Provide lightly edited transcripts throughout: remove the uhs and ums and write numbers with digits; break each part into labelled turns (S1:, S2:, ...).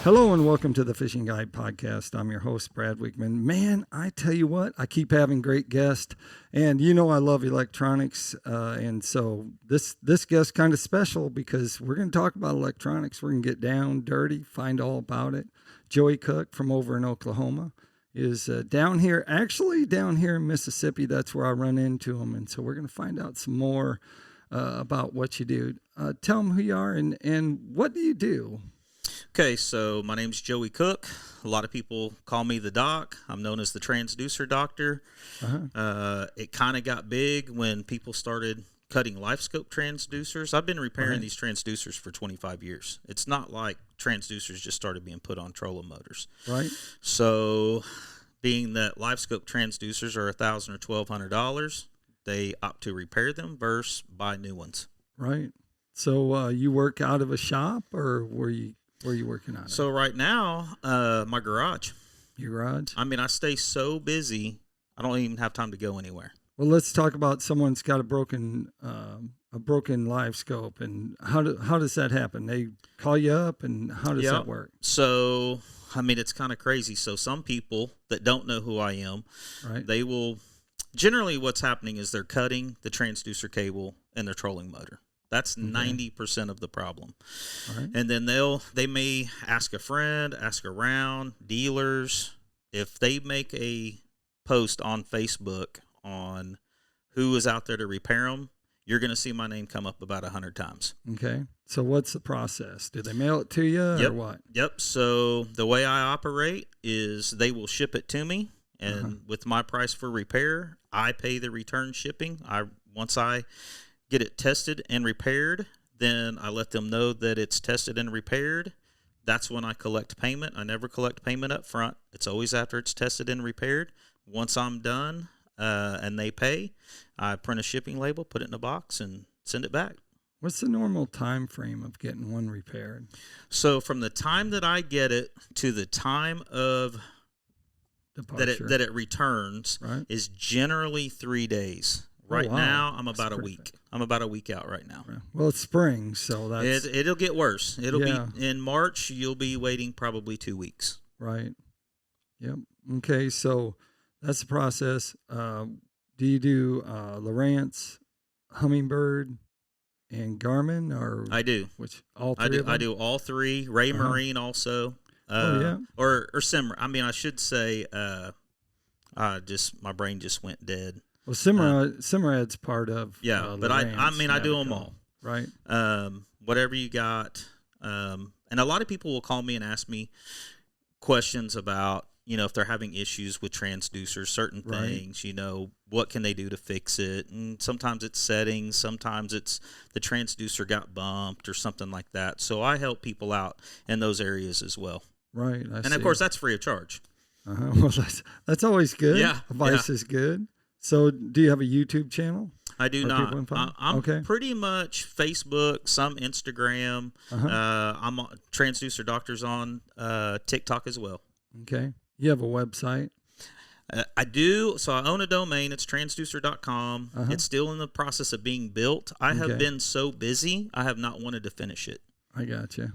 S1: Hello and welcome to the Fishing Guide Podcast. I'm your host, Brad Wiegmann. Man, I tell you what, I keep having great guests, and you know I love electronics, and so this guest's kind of special because we're going to talk about electronics. We're going to get down, dirty, find all about it. Joey Cook from over in Oklahoma is down here in Mississippi. That's where I run into him, and so we're going to find out some more about what you do. Tell them who you are and what do you do?
S2: Okay, so my name's Joey Cook. A lot of people call me the Doc. I'm known as the Transducer Doctor. It kind of got big when people started cutting LiveScope transducers. I've been repairing these transducers for 25 years. It's not like transducers just started being put on trolling motors. Right. So being that LiveScope transducers are $1,000 or $1,200, they opt to repair them versus buy new ones.
S1: Right. So you work out of a shop, or where are you working out of?
S2: So right now, my garage.
S1: Your garage?
S2: I mean, I stay so busy, I don't even have time to go anywhere.
S1: Well, let's talk about someone's got a broken LiveScope, and how does that happen? They call you up, and how does that work?
S2: So, I mean, it's kind of crazy. So some people that don't know who I am, they will, generally what's happening is they're cutting the transducer cable in their trolling motor. That's 90% of the problem. Right. And then they may ask a friend, ask around, dealers. If they make a post on Facebook on who is out there to repair them, you're going to see my name come up about 100 times.
S1: Okay. So what's the process? Do they mail it to you or what?
S2: Yep. So the way I operate is they will ship it to me, and with my price for repair, I pay the return shipping. Once I get it tested and repaired, then I let them know that it's tested and repaired. That's when I collect payment. I never collect payment up front. It's always after it's tested and repaired. Once I'm done and they pay, I print a shipping label, put it in a box, and send it back.
S1: What's the normal time frame of getting one repaired?
S2: So from the time that I get it to the time of that it returns is generally 3 days. Right now, I'm about a week. I'm about a week out right now.
S1: Well, it's spring, so that's...
S2: It'll get worse. It'll be in March. You'll be waiting probably 2 weeks.
S1: Right. Yep. Okay, so that's the process. Do you do Lowrance, Humminbird, and Garmin, or
S2: I do.
S1: Which all three?
S2: I do all three. Ray Marine also. Or Simmer. I mean, I should say. My brain just went dead.
S1: Well, Simrad's part of
S2: but I do them all.
S1: Right.
S2: Whatever you got. And a lot of people will call me and ask me questions about, if they're having issues with transducers, certain things, what can they do to fix it? And sometimes it's settings, sometimes it's the transducer got bumped or something like that. So I help people out in those areas as well.
S1: Right.
S2: Of course, that's free of charge.
S1: Well, that's always good. Yeah. Advice is good. So do you have a YouTube channel?
S2: I do not. I'm pretty much Facebook, some Instagram. I'm on Transducer Doctor's on TikTok as well.
S1: Okay. You have a website?
S2: I do. So I own a domain. It's transducer.com. It's still in the process of being built. I have been so busy, I have not wanted to finish it.
S1: I got you.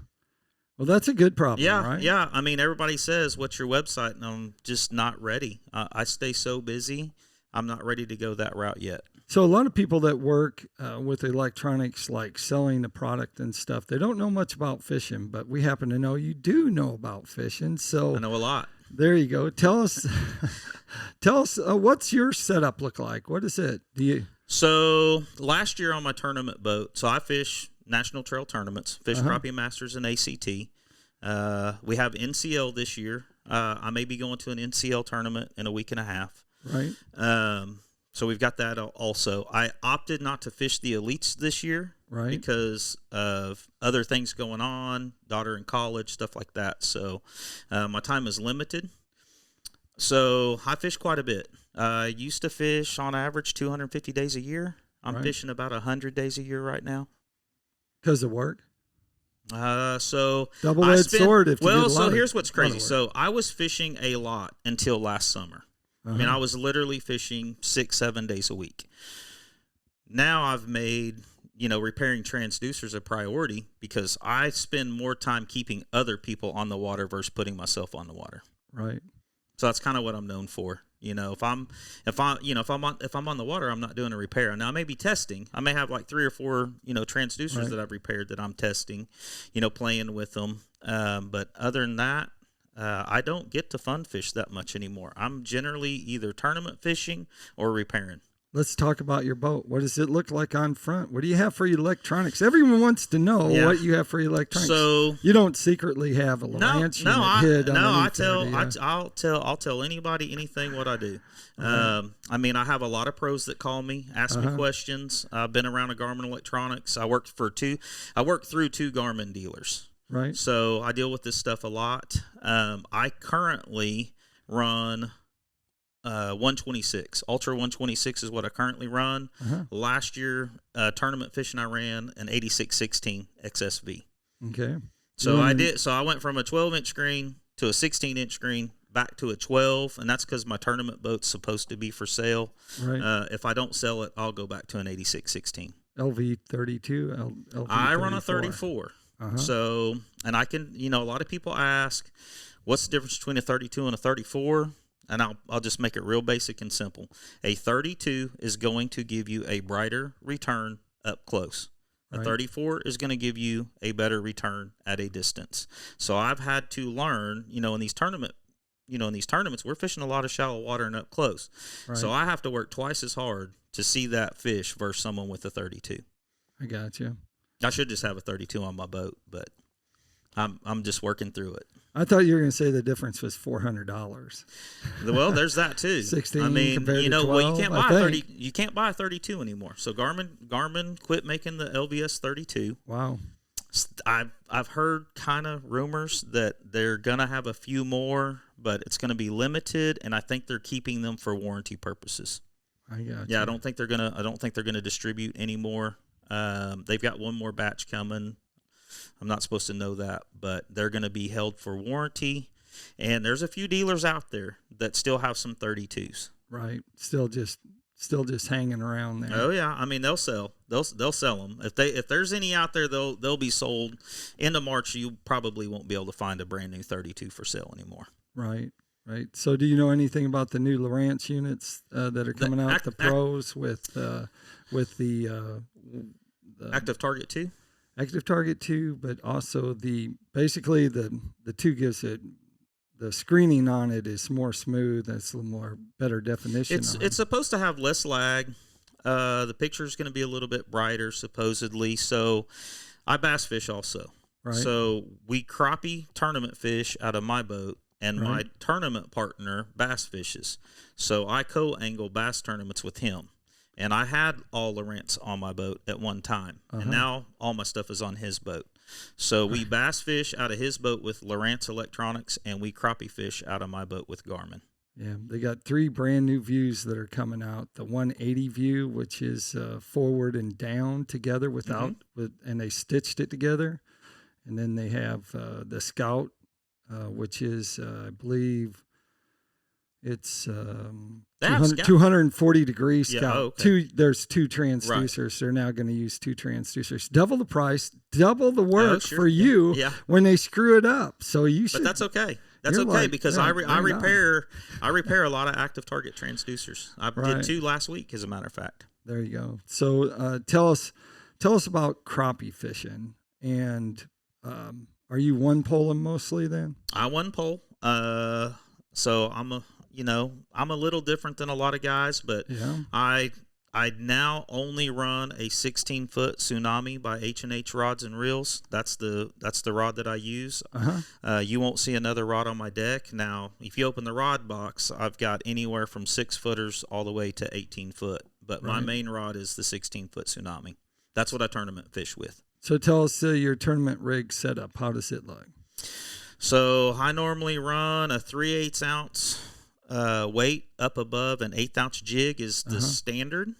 S1: Well, that's a good problem, right?
S2: Yeah. I mean, everybody says, what's your website? And I'm just not ready. I stay so busy. I'm not ready to go that route yet.
S1: So a lot of people that work with electronics, like selling the product and stuff, they don't know much about fishing, but we happen to know you do know about fishing. So
S2: I know a lot.
S1: There you go. Tell us, what's your setup look like? What is it?
S2: So last year on my tournament boat, so I fish national trail tournaments, fish Crappie Masters and ACT. We have NCL this year. I may be going to an NCL tournament in a week and a half.
S1: Right.
S2: So we've got that also. I opted not to fish the elites this year, because of other things going on, daughter in college, stuff like that. So my time is limited. So I fish quite a bit. I used to fish on average 250 days a year. I'm fishing about 100 days a year right now.
S1: Because of work?
S2: So
S1: double-edged sword.
S2: So here's what's crazy. So I was fishing a lot until last summer. I mean, I was literally fishing 6-7 days a week. Now I've made repairing transducers a priority because I spend more time keeping other people on the water versus putting myself on the water.
S1: Right.
S2: So that's kind of what I'm known for. If I'm on the water, I'm not doing a repair. Now I may be testing. I may have like 3 or 4, transducers
S1: Right.
S2: that I've repaired that I'm testing, playing with them. But other than that, I don't get to fun fish that much anymore. I'm generally either tournament fishing or repairing.
S1: Let's talk about your boat. What does it look like on front? What do you have for your electronics? Everyone wants to know what you have for your electronics.
S2: So
S1: you don't secretly have a Lowrance unit hid underneath
S2: I'll tell anybody anything what I do. I have a lot of pros that call me, ask me questions. I've been around a Garmin electronics. I worked through 2 Garmin dealers.
S1: Right.
S2: So I deal with this stuff a lot. I currently run 126. Ultra 126 is what I currently run. Last year, tournament fishing, I ran an 8616 XSV.
S1: Okay.
S2: So I went from a 12-inch screen to a 16-inch screen back to a 12, and that's because my tournament boat's supposed to be for sale.
S1: Right.
S2: If I don't sell it, I'll go back to an 8616.
S1: LV 32. LV
S2: I run a 34. So, and I can, a lot of people ask, what's the difference between a 32 and a 34? And I'll just make it real basic and simple. A 32 is going to give you a brighter return up close. A 34 is going to give you a better return at a distance. So I've had to learn, in these tournaments, we're fishing a lot of shallow water and up close. Right. So I have to work twice as hard to see that fish versus someone with a 32.
S1: I got you.
S2: I should just have a 32 on my boat, but I'm just working through it.
S1: I thought you were going to say the difference was $400.
S2: Well, there's that too.
S1: 16
S2: compared to 12,
S1: well,
S2: you can't buy 30. You can't buy a 32 anymore. So Garmin quit making the LVS 32.
S1: Wow.
S2: I've heard kind of rumors that they're gonna have a few more, but it's gonna be limited, and I think they're keeping them for warranty purposes.
S1: I got
S2: you. I don't think they're gonna distribute anymore. They've got one more batch coming. I'm not supposed to know that, but they're going to be held for warranty. And there's a few dealers out there that still have some 32s.
S1: Right. Still just hanging around there.
S2: Oh yeah. They'll sell. They'll sell them. If there's any out there, they'll be sold. End of March, you probably won't be able to find a brand new 32 for sale anymore.
S1: Right. Right. So do you know anything about the new Lowrance units that are coming out, the pros with the
S2: Active Target 2?
S1: Active Target 2, but also the 2 gives it, the screening on it is more smooth. It's a little more better definition.
S2: It's supposed to have less lag. The picture is going to be a little bit brighter, supposedly. So I bass fish also. Right. So we crappie tournament fish out of my boat, and my tournament partner bass fishes. So I co-angle bass tournaments with him. And I had all Lowrance on my boat at one time, and now all my stuff is on his boat. So we bass fish out of his boat with Lowrance electronics, and we crappie fish out of my boat with Garmin.
S1: Yeah, they got 3 brand new views that are coming out. The 180 view, which is forward and down together and they stitched it together. And then they have the Scout, which is, I believe, it's 240 degree Scout.
S2: Yeah, okay.
S1: There's 2 transducers. Right. They're now going to use 2 transducers. Double the price, double the work for you when they screw it up. So you should.
S2: But that's okay. That's okay because I repair a lot of active target transducers. I did 2 last week, as a matter of fact.
S1: There you go. So tell us about crappie fishing, and are you one poling mostly then?
S2: I one pole. So I'm a little different than a lot of guys, but I now only run a 16-foot Tsunami by H&H Rods and Reels. That's the rod that I use. You won't see another rod on my deck. Now, if you open the rod box, I've got anywhere from 6-footers all the way to 18-foot. But my main rod is the 16-foot Tsunami. That's what I tournament fish with.
S1: So tell us your tournament rig setup. How does it look?
S2: So I normally run a 3/8 ounce weight up above an 1/8 ounce jig is the standard.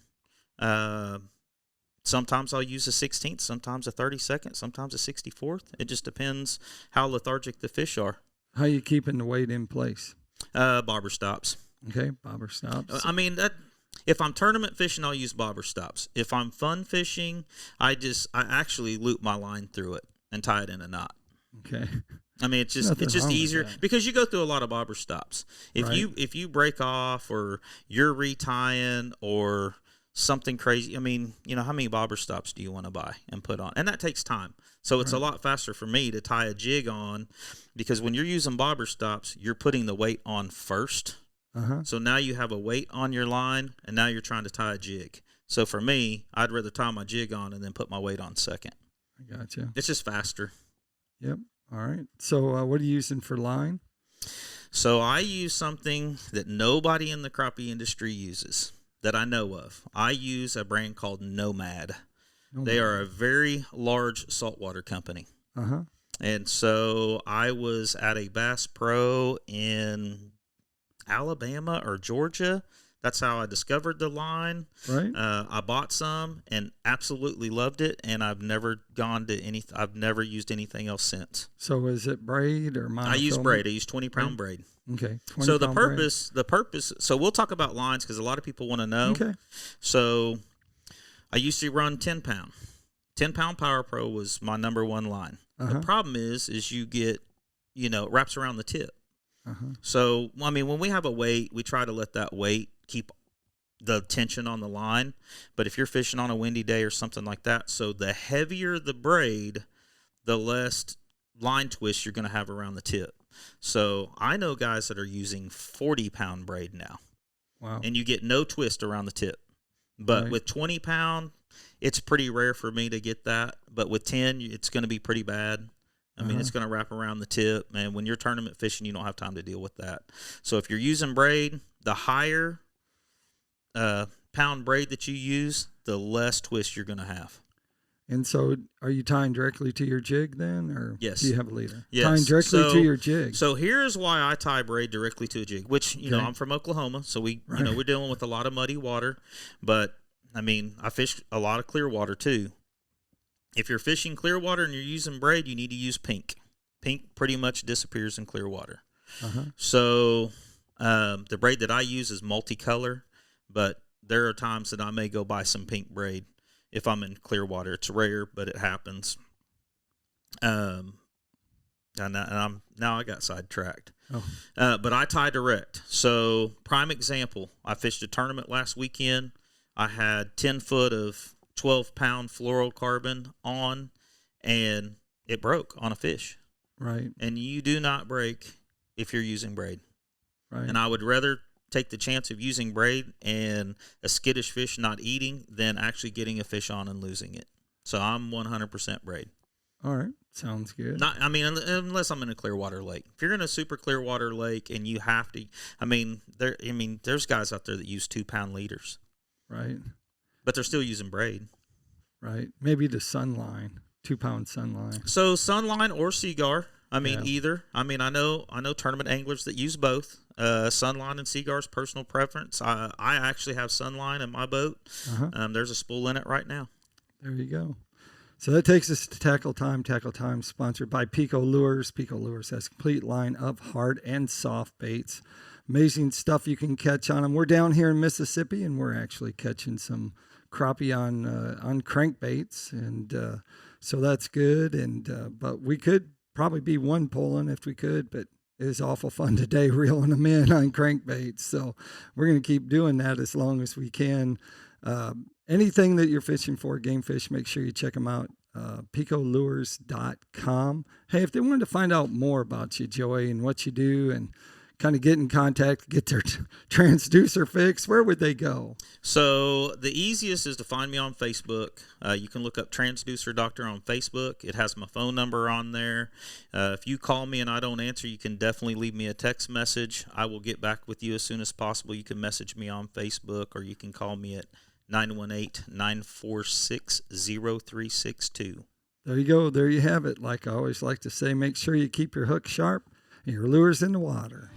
S2: Sometimes I'll use a 16th, sometimes a 32nd, sometimes a 64th. It just depends how lethargic the fish are.
S1: How are you keeping the weight in place?
S2: Bobber stops.
S1: Okay, bobber stops.
S2: If I'm tournament fishing, I'll use bobber stops. If I'm fun fishing, I actually loop my line through it and tie it in a knot.
S1: Okay.
S2: I mean, it's just easier because you go through a lot of bobber stops. If you break off or you're retying or something crazy, I mean, how many bobber stops do you want to buy and put on? And that takes time. So it's a lot faster for me to tie a jig on, because when you're using bobber stops, you're putting the weight on first. So now you have a weight on your line, and now you're trying to tie a jig. So for me, I'd rather tie my jig on and then put my weight on second.
S1: I gotcha.
S2: It's just faster.
S1: Yep. All right. So what are you using for line?
S2: So I use something that nobody in the crappie industry uses that I know of. I use a brand called Nomad. They are a very large saltwater company. And so I was at a Bass Pro in Alabama or Georgia. That's how I discovered the line.
S1: Right.
S2: I bought some and absolutely loved it, and I've never I've never used anything else since.
S1: So is it braid or monofilament?
S2: I use braid. I use 20-pound braid.
S1: Okay.
S2: So the purpose. So we'll talk about lines because a lot of people want to know.
S1: Okay.
S2: So I used to run 10-pound. 10-pound Power Pro was my number one line. The problem is you get, it wraps around the tip. So, I mean, when we have a weight, we try to let that weight keep the tension on the line. But if you're fishing on a windy day or something like that, so the heavier the braid, the less line twist you're going to have around the tip. So I know guys that are using 40-pound braid now.
S1: Wow.
S2: And you get no twist around the tip. But with 20-pound, it's pretty rare for me to get that. But with 10, it's going to be pretty bad. I mean, it's going to wrap around the tip. And when you're tournament fishing, you don't have time to deal with that. So if you're using braid, the higher pound braid that you use, the less twist you're going to have.
S1: And so are you tying directly to your jig then? Or
S2: yes.
S1: Do you have a leader?
S2: Yes.
S1: Tying directly to your jig.
S2: So here's why I tie braid directly to a jig, which, I'm from Oklahoma. So we're dealing with a lot of muddy water. But, I mean, I fish a lot of clear water too. If you're fishing clear water and you're using braid, you need to use pink. Pink pretty much disappears in clear water. So the braid that I use is multicolor, but there are times that I may go buy some pink braid if I'm in clear water. It's rare, but it happens. And now I got sidetracked. But I tie direct. So prime example, I fished a tournament last weekend. I had 10 foot of 12-pound fluorocarbon on, and it broke on a fish.
S1: Right.
S2: And you do not break if you're using braid.
S1: Right.
S2: And I would rather take the chance of using braid and a skittish fish not eating than actually getting a fish on and losing it. So I'm 100% braid.
S1: All right. Sounds good.
S2: Unless I'm in a clear water lake. If you're in a super clear water lake and you have to, there's guys out there that use 2-pound leaders.
S1: Right.
S2: But they're still using braid.
S1: Right. Maybe the Sunline, 2-pound Sunline.
S2: So Sunline or Seagar. Either. I know tournament anglers that use both. Sunline and Seagar's personal preference. I actually have Sunline in my boat. There's a spool in it right now.
S1: There you go. So that takes us to Tackle Time. Tackle Time sponsored by PICO Lures. PICO Lures has a complete line of hard and soft baits. Amazing stuff you can catch on them. We're down here in Mississippi, and we're actually catching some crappie on crankbaits, and so that's good. And but we could probably be one pulling if we could, but it was awful fun today reeling them in on crankbaits. So we're going to keep doing that as long as we can. Anything that you're fishing for, game fish, make sure you check them out. PicoLures.com. Hey, if they wanted to find out more about you, Joey, and what you do, and kind of get in contact, get their transducer fixed, where would they go?
S2: So the easiest is to find me on Facebook. You can look up Transducer Doctor on Facebook. It has my phone number on there. If you call me and I don't answer, you can definitely leave me a text message. I will get back with you as soon as possible. You can message me on Facebook, or you can call me at 918-946-0362.
S1: There you go. There you have it. Like I always like to say, make sure you keep your hook sharp and your lures in the water.